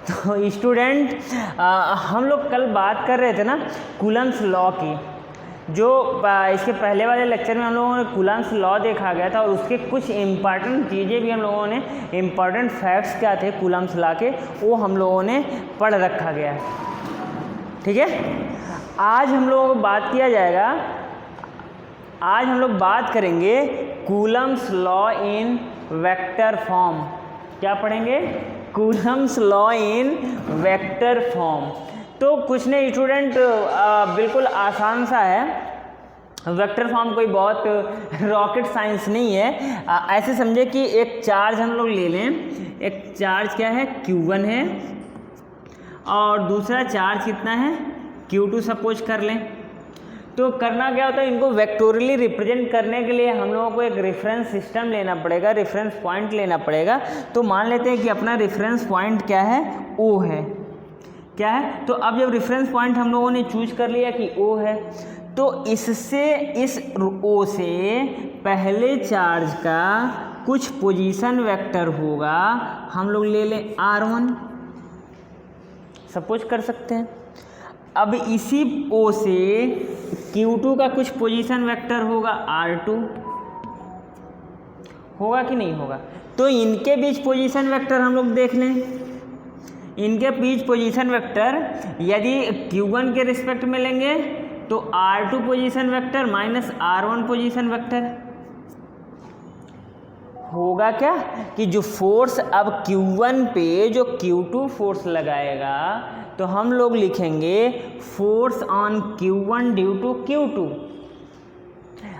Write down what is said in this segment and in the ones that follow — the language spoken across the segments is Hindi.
तो स्टूडेंट हम लोग कल बात कर रहे थे ना कूलम्स लॉ की, जो इसके पहले वाले लेक्चर में हम लोगों ने कूलम्स लॉ देखा गया था और उसके कुछ इम्पॉर्टेंट चीज़ें भी हम लोगों ने, इम्पॉर्टेंट फैक्ट्स क्या थे कूलम्स लॉ के, वो हम लोगों ने पढ़ रखा गया है। ठीक है, आज हम लोगों को बात किया जाएगा, आज हम लोग बात करेंगे Coulomb's law in vector form. क्या पढ़ेंगे? Coulomb's law in vector form. तो कुछ नहीं स्टूडेंट, बिल्कुल आसान सा है। वेक्टर फॉर्म कोई बहुत रॉकेट साइंस नहीं है। ऐसे समझे कि एक चार्ज हम लोग ले लें, एक चार्ज क्या है Q1 है और दूसरा चार्ज कितना है Q2 सपोज कर लें। तो करना क्या होता है, इनको वेक्टोरियली रिप्रेजेंट करने के लिए हम लोगों को एक रेफरेंस सिस्टम लेना पड़ेगा, रेफरेंस पॉइंट लेना पड़ेगा। तो मान लेते हैं कि अपना रेफरेंस पॉइंट क्या है, O है। क्या है? तो अब जब रेफरेंस पॉइंट हम लोगों ने चूज कर लिया कि O है, तो इससे, इस O से पहले चार्ज का कुछ पोजीशन वेक्टर होगा, हम लोग ले लें R1 सपोज कर सकते हैं। अब इसी O से Q2 का कुछ पोजीशन वेक्टर होगा R2, होगा कि नहीं होगा? तो इनके बीच पोजीशन वेक्टर हम लोग देख लें। इनके बीच पोजीशन वेक्टर यदि Q1 के रिस्पेक्ट में लेंगे तो R2 position vector minus R1 position vector होगा। क्या कि जो फोर्स अब Q1 पे जो Q2 फोर्स लगाएगा, तो हम लोग लिखेंगे force on Q1 due to Q2,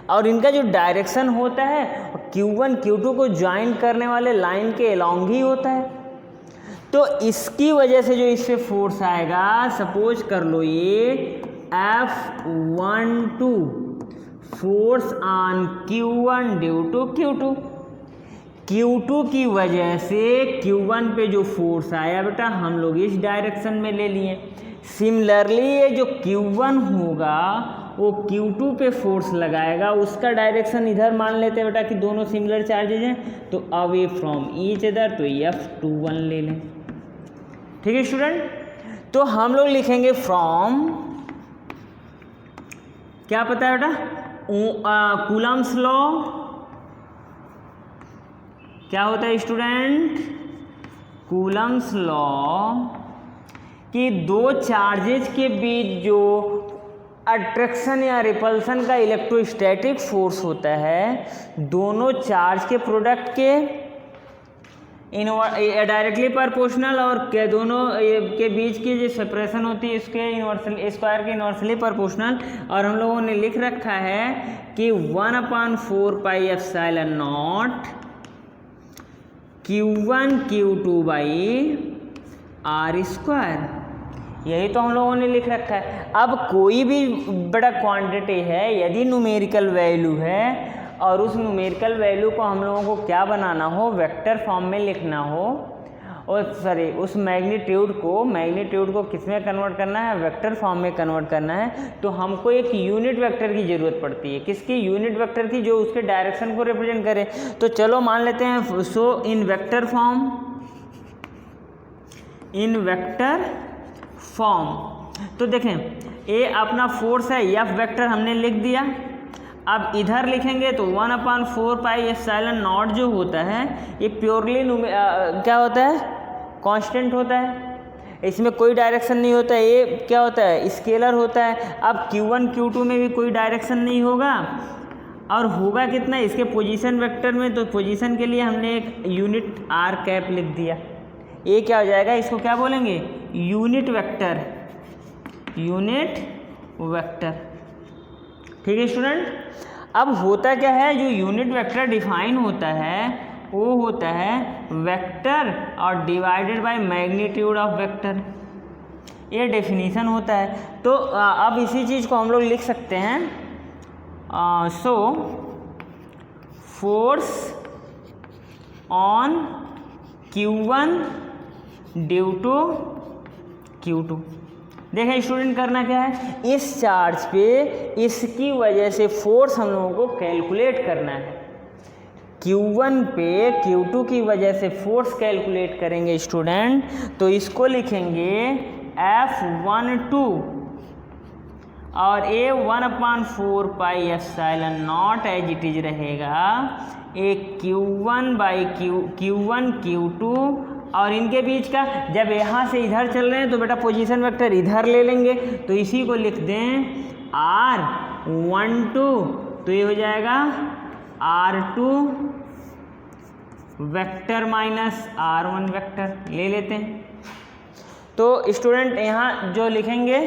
और इनका जो डायरेक्शन होता है Q1 Q2 को ज्वाइन करने वाले लाइन के अलोंग ही होता है। तो इसकी वजह से जो इस पे फोर्स आएगा, सपोज कर लो ये F12 force on Q1 due to Q2। Q2 की वजह से Q1 पे जो फोर्स आया बेटा, हम लोग इस डायरेक्शन में ले लिए। सिमिलरली ये जो Q1 होगा वो Q2 पे फोर्स लगाएगा, उसका डायरेक्शन इधर मान लेते हैं बेटा कि दोनों सिमिलर चार्जेज हैं, तो अवे फ्रॉम ईच अदर, तो F21 ले लें। ठीक है स्टूडेंट, तो हम लोग लिखेंगे फ्रॉम, क्या पता है बेटा, कूलम्स लॉ क्या होता है स्टूडेंट? कूलम्स लॉ कि दो चार्जेज के बीच जो अट्रैक्शन या रिपल्सन का इलेक्ट्रोस्टैटिक फोर्स होता है, दोनों चार्ज के प्रोडक्ट के डायरेक्टली प्रोपोर्शनल और के दोनों के बीच की जो सेपरेशन होती है उसके इन्वर्सली स्क्वायर के इन्वर्सली प्रोपोर्शनल। और हम लोगों ने लिख रखा है कि 1/4 pi epsilon not Q1 Q2 by R square, यही तो हम लोगों ने लिख रखा है। अब कोई भी बड़ा क्वांटिटी है, यदि न्यूमेरिकल वैल्यू है और उस न्यूमेरिकल वैल्यू को हम लोगों को क्या बनाना हो, वेक्टर फॉर्म में लिखना हो, और सॉरी उस मैग्नीट्यूड को किस में कन्वर्ट करना है, वेक्टर फॉर्म में कन्वर्ट करना है, तो हमको एक यूनिट वेक्टर की ज़रूरत पड़ती है। किसकी? यूनिट वेक्टर की, जो उसके डायरेक्शन को रिप्रेजेंट करे। तो चलो मान लेते हैं, so in vector form, in vector form, तो देखें ए अपना फोर्स है, F वेक्टर हमने लिख दिया। अब इधर लिखेंगे तो 1/4 पाई एप्सिलॉन नॉट जो होता है ये प्योरली क्या होता है, कांस्टेंट होता है, इसमें कोई डायरेक्शन नहीं होता है। ये क्या होता है, स्केलर होता है। अब Q1 Q2 में भी कोई डायरेक्शन नहीं होगा, और होगा कितना इसके पोजीशन वेक्टर में, तो पोजीशन के लिए हमने एक यूनिट R कैप लिख दिया। ये क्या हो जाएगा, इसको क्या बोलेंगे, यूनिट वेक्टर, यूनिट वेक्टर। ठीक है स्टूडेंट, अब होता क्या है, जो यूनिट वेक्टर डिफाइन होता है वो होता है वेक्टर और divided by magnitude of vector, ये डेफिनीशन होता है। तो अब इसी चीज़ को हम लोग लिख सकते हैं, so force on Q1 due to Q2। देखें स्टूडेंट, करना क्या है, इस चार्ज पे इसकी वजह से फोर्स हम लोगों को कैलकुलेट करना है। Q1 पे Q2 की वजह से फोर्स कैलकुलेट करेंगे स्टूडेंट, तो इसको लिखेंगे F12 और ये 1/4 pi epsilon not as it is रहेगा एक Q1 Q2, और इनके बीच का जब यहाँ से इधर चल रहे हैं तो बेटा पोजीशन वेक्टर इधर ले लेंगे, तो इसी को लिख दें R12, तो ये हो जाएगा R2 vector minus R1 vector ले लेते हैं। तो स्टूडेंट यहाँ जो लिखेंगे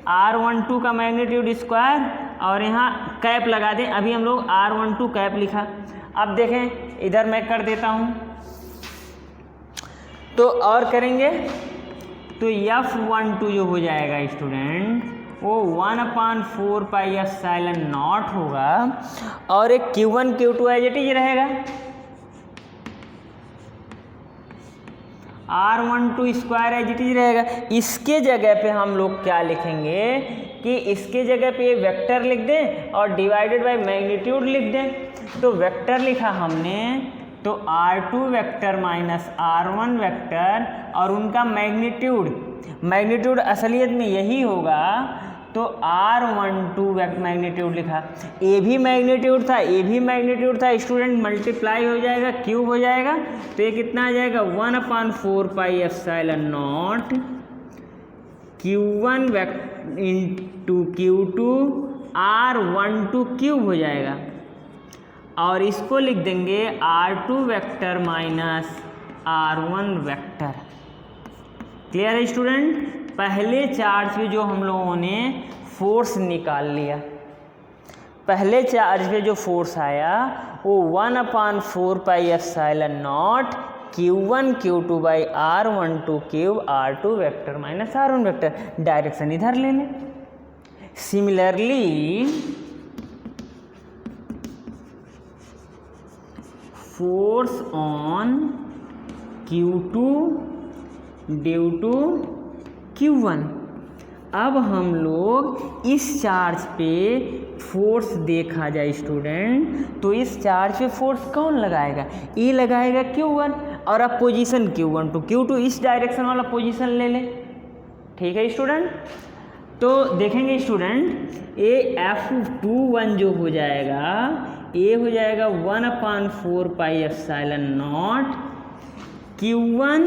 R12 का मैग्नीट्यूड स्क्वायर और यहाँ कैप लगा दें। अभी हम लोग R12 कैप लिखा। अब देखें इधर मैं कर देता हूँ तो और करेंगे तो F12 जो हो जाएगा स्टूडेंट वो 1/4 पाई एप्सिलॉन नॉट होगा और एक Q1 Q2 as it is रहेगा। R12 square as it is रहेगा। इसके जगह पे हम लोग क्या लिखेंगे कि इसके जगह पे ये वेक्टर लिख दें और डिवाइडेड बाय मैग्नीट्यूड लिख दें। तो वेक्टर लिखा हमने तो R2 vector minus R1 vector और उनका मैग्नीट्यूड असलियत में यही होगा, तो R12 मैग्नीट्यूड लिखा। ए भी मैग्नीट्यूड था स्टूडेंट, मल्टीप्लाई हो जाएगा, क्यूब हो जाएगा, तो ये कितना आ जाएगा 1/4 pi epsilon not Q1 into Q2 R12 cube हो जाएगा। और इसको लिख देंगे R2 vector minus R1 vector. Clear है स्टूडेंट? पहले चार्ज पे जो हम लोगों ने फोर्स निकाल लिया, पहले चार्ज पे जो फोर्स आया वो 1/4 pi epsilon not Q1 Q2 by R12 cube R2 vector minus R1 vector. Direction इधर ले लें। Similarly force on Q2 due to Q1। अब हम लोग इस चार्ज पे फोर्स देखा जाए स्टूडेंट, तो इस चार्ज पे फोर्स कौन लगाएगा? ये लगाएगा Q1 और अब पोजीशन Q1 टू Q2 इस डायरेक्शन वाला पोजीशन ले लें। ठीक है स्टूडेंट? तो देखेंगे स्टूडेंट ये F21 जो हो जाएगा ये हो जाएगा 1/4 pi epsilon not Q1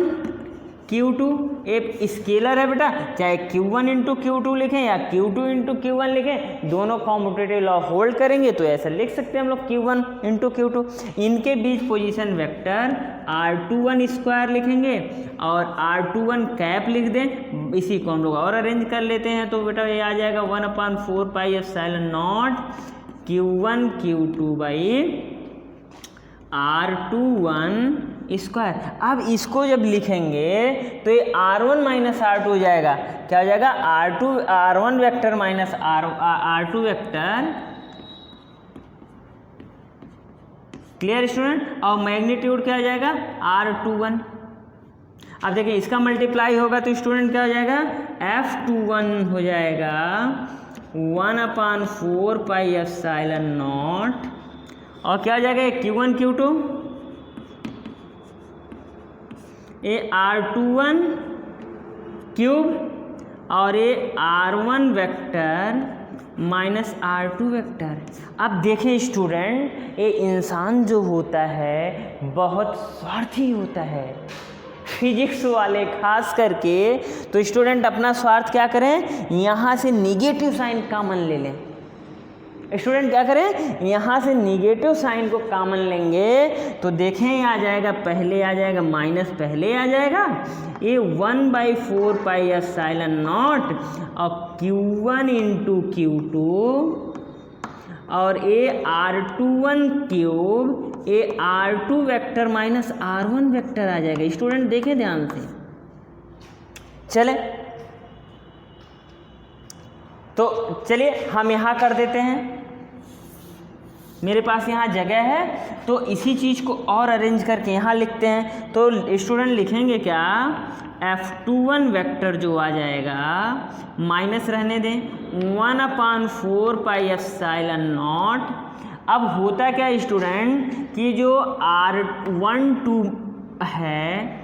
Q2। एक स्केलर है बेटा, चाहे Q1 इंटू Q2 लिखें या Q2 इंटू Q1 लिखें, दोनों कॉम्यूटेटिव लॉ होल्ड करेंगे तो ऐसा लिख सकते हैं हम लोग Q1 इंटू Q2। इनके बीच पोजीशन वेक्टर R21 स्क्वायर लिखेंगे और R21 कैप लिख दें। इसी को हम लोग और अरेंज कर लेते हैं, तो बेटा ये आ जाएगा 1/4 pi epsilon not Q1 Q2 by R21 square. अब इसको जब लिखेंगे तो ये R1 माइनस R2 हो जाएगा। क्या हो जाएगा? R1 vector minus R2 vector. Clear student? और मैग्नीट्यूड क्या हो जाएगा? R21। अब देखिए इसका मल्टीप्लाई होगा तो स्टूडेंट क्या हो जाएगा? F21 हो जाएगा 1/4 पाई एप्सिलॉन नॉट और क्या हो जाएगा? Q1 Q2 ये R21 क्यूब और ये R1 vector minus R2 vector. अब देखें स्टूडेंट ये इंसान जो होता है बहुत स्वार्थी होता है, फिजिक्स वाले खास करके। तो स्टूडेंट अपना स्वार्थ क्या करें? यहाँ से निगेटिव साइन कॉमन ले लें। स्टूडेंट क्या करें? यहाँ से निगेटिव साइन को कॉमन लेंगे तो देखें ये आ जाएगा, पहले आ जाएगा माइनस, पहले आ जाएगा ये 1/4 पाई एप्सिलॉन नॉट और Q1 इंटू Q2 और ये R21 क्यूब ये R2 vector minus R1 vector आ जाएगा। स्टूडेंट देखें ध्यान से। चले तो चलिए हम यहाँ कर देते हैं। मेरे पास यहाँ जगह है तो इसी चीज़ को और अरेंज करके यहाँ लिखते हैं। तो स्टूडेंट लिखेंगे क्या? F21 वेक्टर जो आ जाएगा माइनस रहने दें 1/4 पाई एप्सिलॉन नॉट। अब होता क्या स्टूडेंट कि जो R12 है,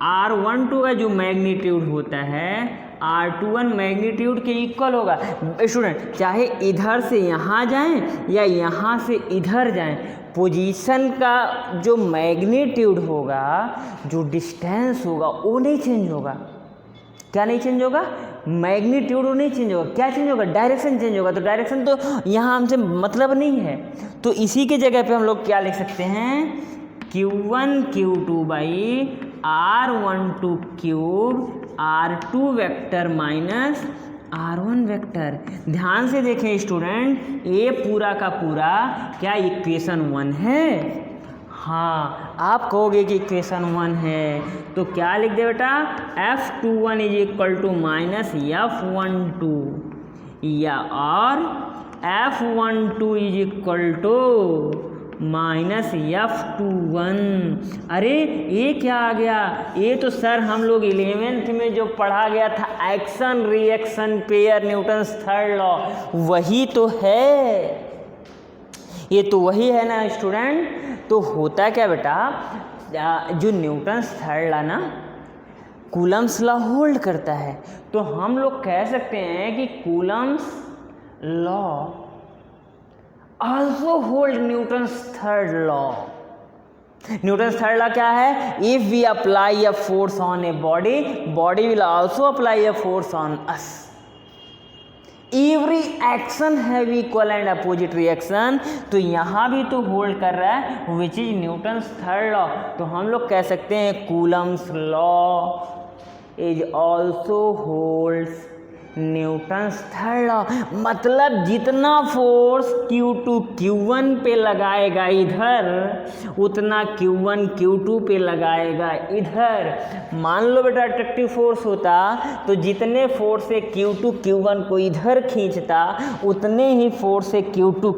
R12 का जो मैग्नीट्यूड होता है R21 मैग्नीट्यूड के इक्वल होगा। स्टूडेंट चाहे इधर से यहाँ जाएं या यहाँ से इधर जाएं, पोजीशन का जो मैग्नीट्यूड होगा, जो डिस्टेंस होगा वो नहीं चेंज होगा। क्या नहीं चेंज होगा? मैग्नीट्यूड नहीं चेंज होगा। क्या चेंज होगा? डायरेक्शन चेंज होगा। तो डायरेक्शन तो यहाँ हमसे मतलब नहीं है, तो इसी के जगह पे हम लोग क्या लिख सकते हैं? Q1 Q2 by R12 cube R2 vector minus R1 vector. ध्यान से देखें स्टूडेंट, ये पूरा का पूरा क्या इक्वेशन 1 है? हाँ, आप कहोगे कि इक्वेशन 1 है तो क्या लिख दे बेटा? F21 is equal to minus F12 या और F12 is equal to minus F21। अरे ये क्या आ गया? ये तो सर हम लोग 11th में जो पढ़ा गया था action reaction pair Newton's third law, वही तो है। ये तो वही है ना स्टूडेंट। तो होता क्या बेटा, जो न्यूटन्स थर्ड लॉ ना कूलम्स लॉ होल्ड करता है, तो हम लोग कह सकते हैं कि Coulomb's law also hold Newton's third law. Newton's third law क्या है? If we apply a force on a body, body will also apply a force on us. Every action have equal and opposite reaction. तो यहाँ भी तो होल्ड कर रहा है which is Newton's third law. तो हम लोग कह सकते हैं Coulomb's law is also holds Newton's third law. मतलब जितना फोर्स Q2 Q1 पे लगाएगा इधर, उतना Q1 Q2 पे लगाएगा इधर। मान लो बेटा अट्रैक्टिव फोर्स होता तो जितने फोर्स से Q2 Q1 को इधर खींचता, उतने ही फोर्स से Q2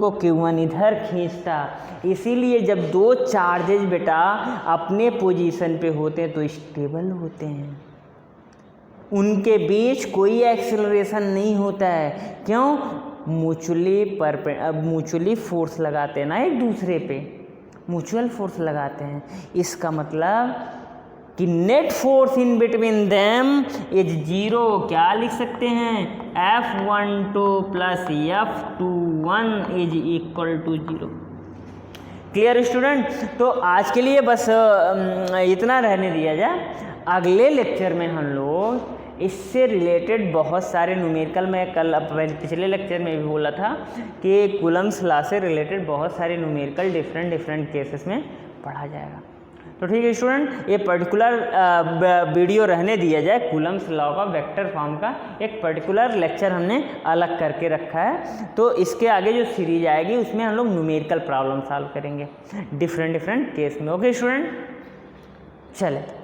को Q1 इधर खींचता। इसीलिए जब दो चार्जेज बेटा अपने पोजीशन पे होते हैं तो स्टेबल होते हैं, उनके बीच कोई एक्सेलरेशन नहीं होता है। क्यों? म्यूचुअली फोर्स लगाते हैं ना एक दूसरे पे, म्यूचुअल फोर्स लगाते हैं। इसका मतलब कि net force in between them is zero. क्या लिख सकते हैं? F12 plus F21 is equal to zero. Clear student? तो आज के लिए बस इतना रहने दिया जाए। अगले लेक्चर में हम लोग इससे रिलेटेड बहुत सारे न्यूमेरिकल, मैं कल पिछले लेक्चर में भी बोला था कि कूलम्स लॉ से रिलेटेड बहुत सारे न्यूमेरिकल डिफरेंट केसेस में पढ़ा जाएगा। तो ठीक है स्टूडेंट, ये पर्टिकुलर वीडियो रहने दिया जाए। कूलम्स लॉ का वेक्टर फॉर्म का एक पर्टिकुलर लेक्चर हमने अलग करके रखा है। तो इसके आगे जो सीरीज आएगी उसमें हम लोग न्यूमेरिकल प्रॉब्लम सॉल्व करेंगे डिफरेंट केस में। ओके स्टूडेंट, चले।